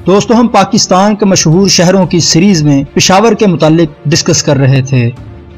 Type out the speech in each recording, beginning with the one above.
دوستو ہم پاکستان کے مشہور شہروں کی سیریز میں پشاور کے متعلق ڈسکس کر رہے تھے۔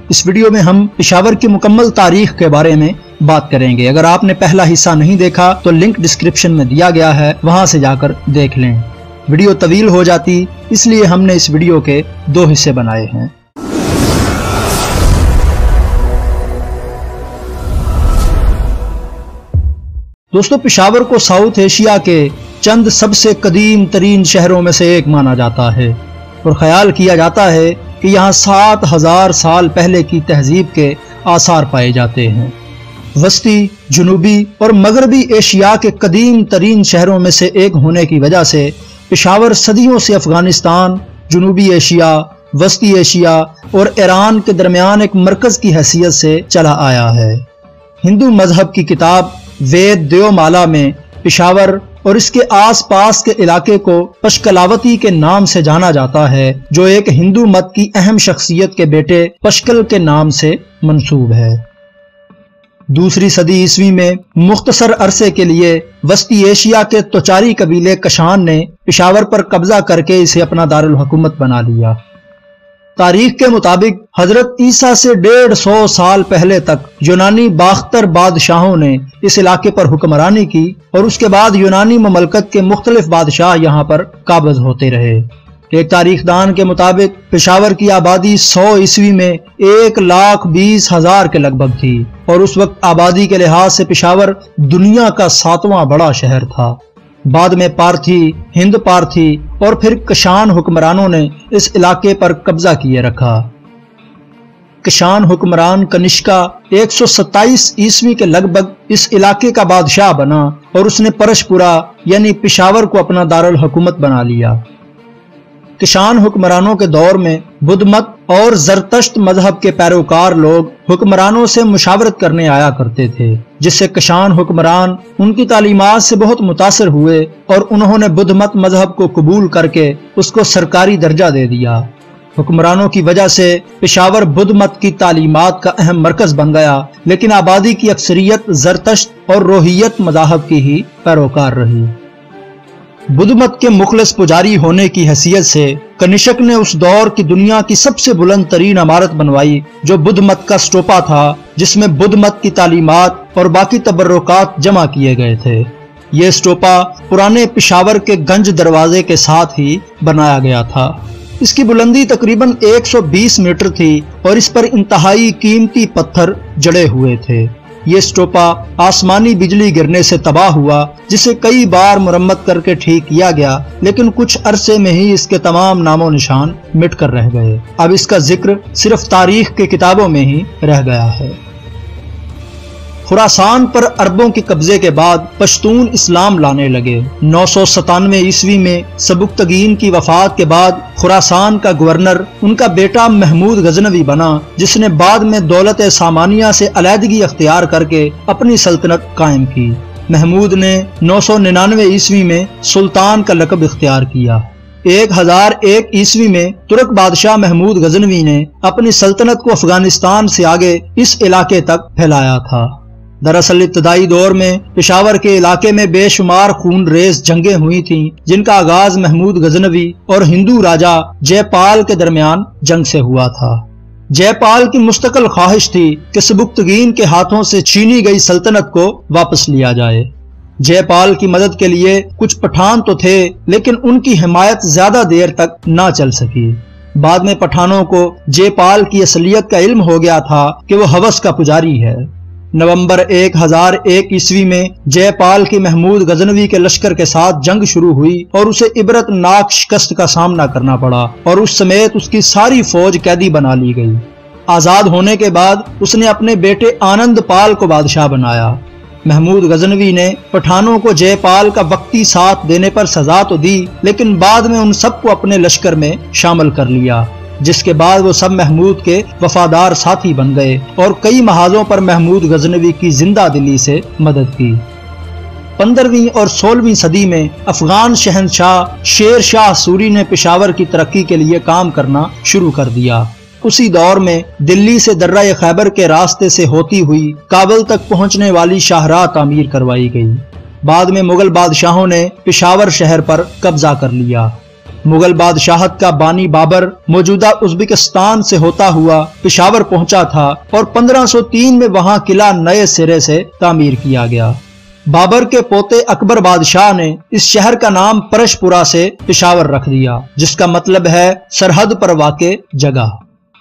اس ویڈیو میں ہم پشاور کی مکمل تاریخ کے بارے میں بات کریں گے۔ اگر آپ نے پہلا حصہ نہیں دیکھا تو لنک ڈسکرپشن میں دیا گیا ہے، وہاں سے جا کر دیکھ لیں۔ ویڈیو طویل ہو جاتی، اس لیے ہم نے اس ویڈیو کے 2 حصے بنائے ہیں۔ دوستو پشاور کو ساؤتھ ایشیا کے چند سب سے قدیم ترین شہروں میں سے ایک مانا جاتا ہے، اور خیال کیا جاتا ہے کہ یہاں 7000 سال پہلے کی تہذیب کے آثار پائے جاتے ہیں۔ وسطی، جنوبی اور مغربی ایشیا کے قدیم ترین شہروں میں سے ایک ہونے کی وجہ سے پشاور صدیوں سے افغانستان، جنوبی ایشیا، وسطی ایشیا اور ایران کے درمیان ایک مرکز کی حیثیت سے چلا آیا ہے۔ ہندو مذہب کی کتاب وید دیومالا میں پشاور اور اس کے آس پاس کے علاقے کو پشکلاوتی کے نام سے جانا جاتا ہے، جو ایک ہندو مت کی اہم شخصیت کے بیٹے پشکل کے نام سے منسوب ہے۔ 2 صدی عیسوی میں مختصر عرصے کے لیے وسطی ایشیا کے توچاری قبیلے کشان نے پشاور پر قبضہ کر کے اسے اپنا دارالحکومت بنا لیا۔ تاریخ کے مطابق حضرت عیسیٰ سے 150 سال پہلے تک یونانی باختر بادشاہوں نے اس علاقے پر حکمرانی کی، اور اس کے بعد یونانی مملکت کے مختلف بادشاہ یہاں پر قابض ہوتے رہے۔ ایک تاریخ دان کے مطابق پشاور کی آبادی 100 عیسوی میں 1,20,000 کے لگ بھگ تھی، اور اس وقت آبادی کے لحاظ سے پشاور دنیا کا 7واں بڑا شہر تھا۔ بعد میں پارتھی، ہند پارتھی اور پھر کشان حکمرانوں نے اس علاقے پر قبضہ کیے رکھا۔ کشان حکمران کنشکا 127 عیسوی کے لگ بھگ اس علاقے کا بادشاہ بنا، اور اس نے پرشپورہ یعنی پشاور کو اپنا دارالحکومت بنا لیا۔ کشان حکمرانوں کے دور میں بدھ مت اور زرتشت مذہب کے پیروکار لوگ حکمرانوں سے مشاورت کرنے آیا کرتے تھے، جس سے کشان حکمران ان کی تعلیمات سے بہت متاثر ہوئے، اور انہوں نے بدھ مت مذہب کو قبول کر کے اس کو سرکاری درجہ دے دیا۔ حکمرانوں کی وجہ سے پشاور بدھ مت کی تعلیمات کا اہم مرکز بن گیا، لیکن آبادی کی اکثریت زرتشت اور روحیت مذاہب کی ہی پیروکار رہی۔ بدھ مت کے مخلص پجاری ہونے کی حیثیت سے کنشک نے اس دور کی دنیا کی سب سے بلند ترین عمارت بنوائی، جو بدھ مت کا اسٹوپا تھا، جس میں بدھ مت کی تعلیمات اور باقی تبرکات جمع کیے گئے تھے۔ یہ اسٹوپا پرانے پشاور کے گنج دروازے کے ساتھ ہی بنایا گیا تھا۔ اس کی بلندی تقریباً 120 میٹر تھی، اور اس پر انتہائی قیمتی پتھر جڑے ہوئے تھے۔ یہ اسٹوپا آسمانی بجلی گرنے سے تباہ ہوا، جسے کئی بار مرمت کر کے ٹھیک کیا گیا، لیکن کچھ عرصے میں ہی اس کے تمام نام و نشان مٹ کر رہ گئے۔ اب اس کا ذکر صرف تاریخ کے کتابوں میں ہی رہ گیا ہے۔ خراسان پر عربوں کے قبضے کے بعد پشتون اسلام لانے لگے۔ 997 عیسوی میں سبکتگین کی وفات کے بعد خراسان کا گورنر ان کا بیٹا محمود غزنوی بنا، جس نے بعد میں دولت سامانیہ سے علیحدگی اختیار کر کے اپنی سلطنت قائم کی۔ محمود نے 999 عیسوی میں سلطان کا لقب اختیار کیا۔ 1001 عیسوی میں ترک بادشاہ محمود غزنوی نے اپنی سلطنت کو افغانستان سے آگے اس علاقے تک پھیلایا تھا۔ دراصل ابتدائی دور میں پشاور کے علاقے میں بے شمار خون ریز جنگیں ہوئی تھیں، جن کا آغاز محمود غزنوی اور ہندو راجا جے پال کے درمیان جنگ سے ہوا تھا۔ جے پال کی مستقل خواہش تھی کہ سبکتگین کے ہاتھوں سے چھینی گئی سلطنت کو واپس لیا جائے۔ جے پال کی مدد کے لیے کچھ پٹھان تو تھے، لیکن ان کی حمایت زیادہ دیر تک نہ چل سکی۔ بعد میں پٹھانوں کو جے پال کی اصلیت کا علم ہو گیا تھا کہ وہ ہوس کا پجاری ہے۔ نومبر 1001 عیسوی میں جے پال کی محمود غزنوی کے لشکر کے ساتھ جنگ شروع ہوئی، اور اسے عبرت ناک شکست کا سامنا کرنا پڑا، اور اس سمیت اس کی ساری فوج قیدی بنا لی گئی۔ آزاد ہونے کے بعد اس نے اپنے بیٹے آنند پال کو بادشاہ بنایا۔ محمود غزنوی نے پٹھانوں کو جے پال کا وقتی ساتھ دینے پر سزا تو دی، لیکن بعد میں ان سب کو اپنے لشکر میں شامل کر لیا، جس کے بعد وہ سب محمود کے وفادار ساتھی بن گئے، اور کئی محاذوں پر محمود غزنوی کی زندہ دلی سے مدد کی۔ 15ویں اور 16ویں صدی میں افغان شہنشاہ شیر شاہ سوری نے پشاور کی ترقی کے لیے کام کرنا شروع کر دیا۔ اسی دور میں دلی سے درہ خیبر کے راستے سے ہوتی ہوئی کابل تک پہنچنے والی شاہراہ تعمیر کروائی گئی۔ بعد میں مغل بادشاہوں نے پشاور شہر پر قبضہ کر لیا۔ مغل بادشاہت کا بانی بابر موجودہ ازبکستان سے ہوتا ہوا پشاور پہنچا تھا اور 1503 میں وہاں قلعہ نئے سرے سے تعمیر کیا گیا۔ بابر کے پوتے اکبر بادشاہ نے اس شہر کا نام پرشپورہ سے پشاور رکھ دیا، جس کا مطلب ہے سرحد پر واقع جگہ۔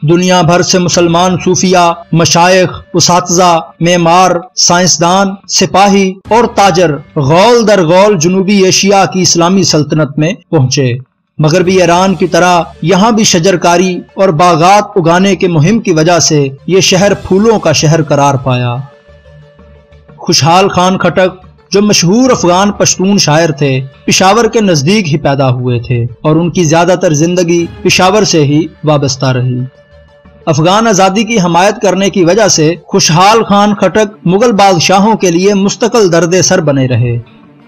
دنیا بھر سے مسلمان صوفیاء، مشائخ، اساتذہ، معمار، سائنسدان، سپاہی اور تاجر غول در غول جنوبی ایشیا کی اسلامی سلطنت میں پہنچے۔ مغربی ایران کی طرح یہاں بھی شجرکاری اور باغات اگانے کے مہم کی وجہ سے یہ شہر پھولوں کا شہر قرار پایا۔ خوشحال خان خٹک جو مشہور افغان پشتون شاعر تھے، پشاور کے نزدیک ہی پیدا ہوئے تھے اور ان کی زیادہ تر زندگی پشاور سے ہی وابستہ رہی۔ افغان آزادی کی حمایت کرنے کی وجہ سے خوشحال خان خٹک مغل بادشاہوں کے لیے مستقل درد سر بنے رہے۔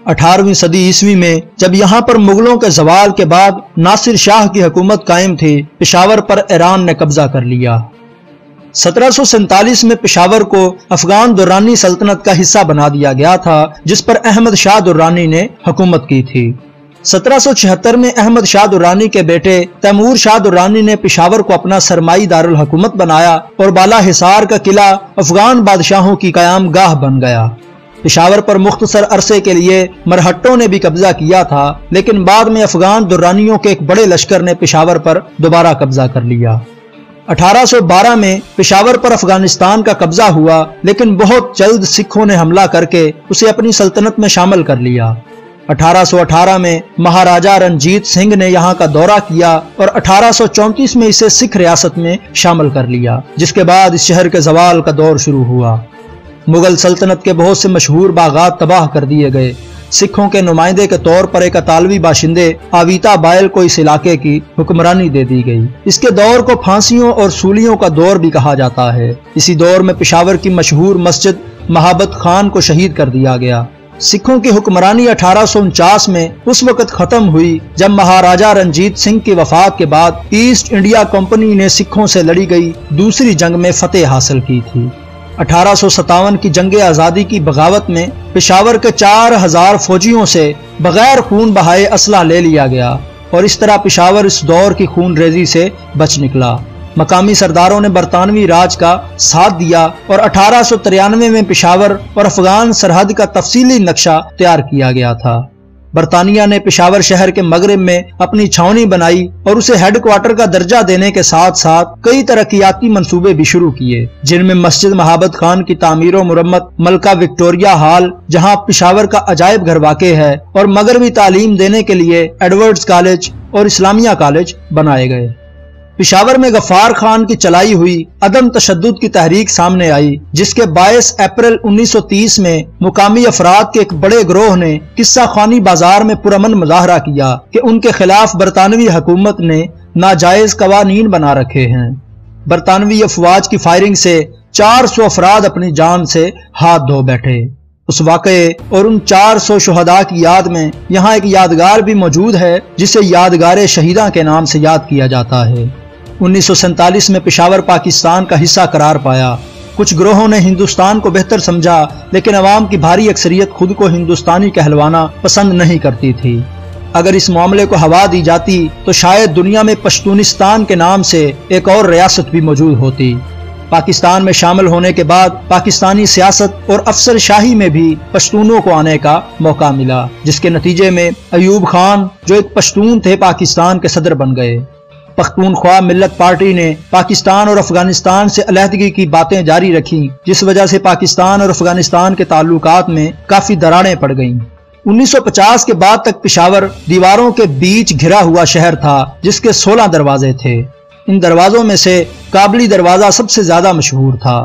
18ویں صدی عیسوی میں جب یہاں پر مغلوں کے زوال کے بعد ناصر شاہ کی حکومت قائم تھی، پشاور پر ایران نے قبضہ کر لیا۔ 1747 میں پشاور کو افغان درانی سلطنت کا حصہ بنا دیا گیا تھا، جس پر احمد شاہ درانی نے حکومت کی تھی۔ 1776 میں احمد شاہ درانی کے بیٹے تیمور شاہ درانی نے پشاور کو اپنا سرمائی دارالحکومت بنایا اور بالا حصار کا قلعہ افغان بادشاہوں کی قیام گاہ بن گیا۔ پشاور پر مختصر عرصے کے لیے مرہٹوں نے بھی قبضہ کیا تھا، لیکن بعد میں افغان درانیوں کے ایک بڑے لشکر نے پشاور پر دوبارہ قبضہ کر لیا۔ 1812 میں پشاور پر افغانستان کا قبضہ ہوا، لیکن بہت جلد سکھوں نے حملہ کر کے اسے اپنی سلطنت میں شامل کر لیا۔ 1818 میں مہاراجہ رنجیت سنگھ نے یہاں کا دورہ کیا اور 1834 میں اسے سکھ ریاست میں شامل کر لیا، جس کے بعد اس شہر کے زوال کا دور شروع ہوا۔ مغل سلطنت کے بہت سے مشہور باغات تباہ کر دیے گئے۔ سکھوں کے نمائندے کے طور پر ایک اطالوی باشندے آویتا بائل کو اس علاقے کی حکمرانی دے دی گئی۔ اس کے دور کو پھانسیوں اور سولیوں کا دور بھی کہا جاتا ہے۔ اسی دور میں پشاور کی مشہور مسجد مہابت خان کو شہید کر دیا گیا۔ سکھوں کی حکمرانی 1849 میں اس وقت ختم ہوئی جب مہاراجہ رنجیت سنگھ کی وفات کے بعد ایسٹ انڈیا کمپنی نے سکھوں سے لڑی گئی دوسری جنگ میں فتح حاصل کی تھی۔ 1857 کی جنگ آزادی کی بغاوت میں پشاور کے 4000 فوجیوں سے بغیر خون بہائے اسلحہ لے لیا گیا اور اس طرح پشاور اس دور کی خون ریزی سے بچ نکلا۔ مقامی سرداروں نے برطانوی راج کا ساتھ دیا اور 1893 میں پشاور اور افغان سرحد کا تفصیلی نقشہ تیار کیا گیا تھا۔ برطانیہ نے پشاور شہر کے مغرب میں اپنی چھاؤنی بنائی اور اسے ہیڈ کوارٹر کا درجہ دینے کے ساتھ ساتھ کئی ترقیاتی منصوبے بھی شروع کیے، جن میں مسجد مہابت خان کی تعمیر و مرمت، ملکہ وکٹوریہ ہال جہاں پشاور کا عجائب گھر واقع ہے، اور مغربی تعلیم دینے کے لیے ایڈورڈز کالج اور اسلامیہ کالج بنائے گئے۔ پشاور میں غفار خان کی چلائی ہوئی عدم تشدد کی تحریک سامنے آئی، جس کے باعث اپریل 1930 میں مقامی افراد کے ایک بڑے گروہ نے قصہ خوانی بازار میں پرامن مظاہرہ کیا کہ ان کے خلاف برطانوی حکومت نے ناجائز قوانین بنا رکھے ہیں۔ برطانوی افواج کی فائرنگ سے 400 افراد اپنی جان سے ہاتھ دھو بیٹھے۔ اس واقعے اور ان 400 شہداء کی یاد میں یہاں ایک یادگار بھی موجود ہے، جسے یادگار شہیداں کے نام سے یاد کیا جاتا ہے۔ 1947 میں پشاور پاکستان کا حصہ قرار پایا۔ کچھ گروہوں نے ہندوستان کو بہتر سمجھا، لیکن عوام کی بھاری اکثریت خود کو ہندوستانی کہلوانا پسند نہیں کرتی تھی۔ اگر اس معاملے کو ہوا دی جاتی تو شاید دنیا میں پشتونستان کے نام سے ایک اور ریاست بھی موجود ہوتی۔ پاکستان میں شامل ہونے کے بعد پاکستانی سیاست اور افسر شاہی میں بھی پشتونوں کو آنے کا موقع ملا، جس کے نتیجے میں ایوب خان جو ایک پشتون تھے پاکستان کے صدر بن گئے۔ پختونخوا ملت پارٹی نے پاکستان اور افغانستان سے علیحدگی کی باتیں جاری رکھیں، جس وجہ سے پاکستان اور افغانستان کے تعلقات میں کافی دراڑیں پڑ گئیں۔ 1950 کے بعد تک پشاور دیواروں کے بیچ گھرا ہوا شہر تھا، جس کے 16 دروازے تھے۔ ان دروازوں میں سے کابلی دروازہ سب سے زیادہ مشہور تھا۔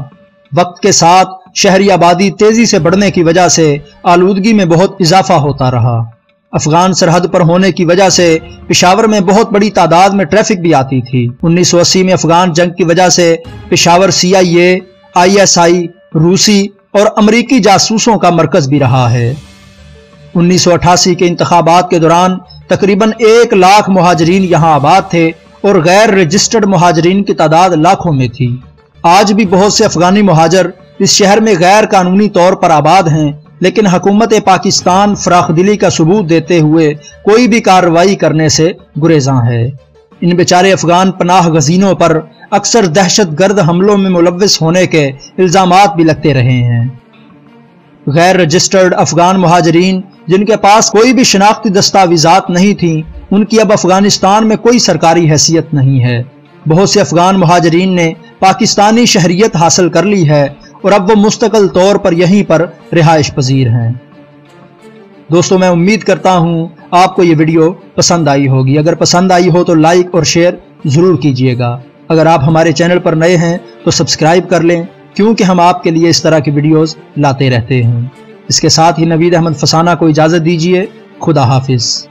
وقت کے ساتھ شہری آبادی تیزی سے بڑھنے کی وجہ سے آلودگی میں بہت اضافہ ہوتا رہا۔ افغان سرحد پر ہونے کی وجہ سے پشاور میں بہت بڑی تعداد میں ٹریفک بھی آتی تھی۔ 1980 میں افغان جنگ کی وجہ سے پشاور CIA، ISI، روسی اور امریکی جاسوسوں کا مرکز بھی رہا ہے۔ 1988 کے انتخابات کے دوران تقریباً 1 لاکھ مہاجرین یہاں آباد تھے اور غیر رجسٹرڈ مہاجرین کی تعداد لاکھوں میں تھی۔ آج بھی بہت سے افغانی مہاجر اس شہر میں غیر قانونی طور پر آباد ہیں، لیکن حکومت پاکستان فراخ دلی کا ثبوت دیتے ہوئے کوئی بھی کارروائی کرنے سے گریزاں ہے۔ ان بیچارے افغان پناہ گزینوں پر اکثر دہشت گرد حملوں میں ملوث ہونے کے الزامات بھی لگتے رہے ہیں۔ غیر رجسٹرڈ افغان مہاجرین جن کے پاس کوئی بھی شناختی دستاویزات نہیں تھیں، ان کی اب افغانستان میں کوئی سرکاری حیثیت نہیں ہے۔ بہت سے افغان مہاجرین نے پاکستانی شہریت حاصل کر لی ہے اور اب وہ مستقل طور پر یہیں پر رہائش پذیر ہیں۔ دوستو، میں امید کرتا ہوں آپ کو یہ ویڈیو پسند آئی ہوگی۔ اگر پسند آئی ہو تو لائک اور شیئر ضرور کیجئے گا۔ اگر آپ ہمارے چینل پر نئے ہیں تو سبسکرائب کر لیں، کیونکہ ہم آپ کے لیے اس طرح کی ویڈیوز لاتے رہتے ہیں۔ اس کے ساتھ ہی نوید احمد فسانہ کو اجازت دیجیے۔ خدا حافظ۔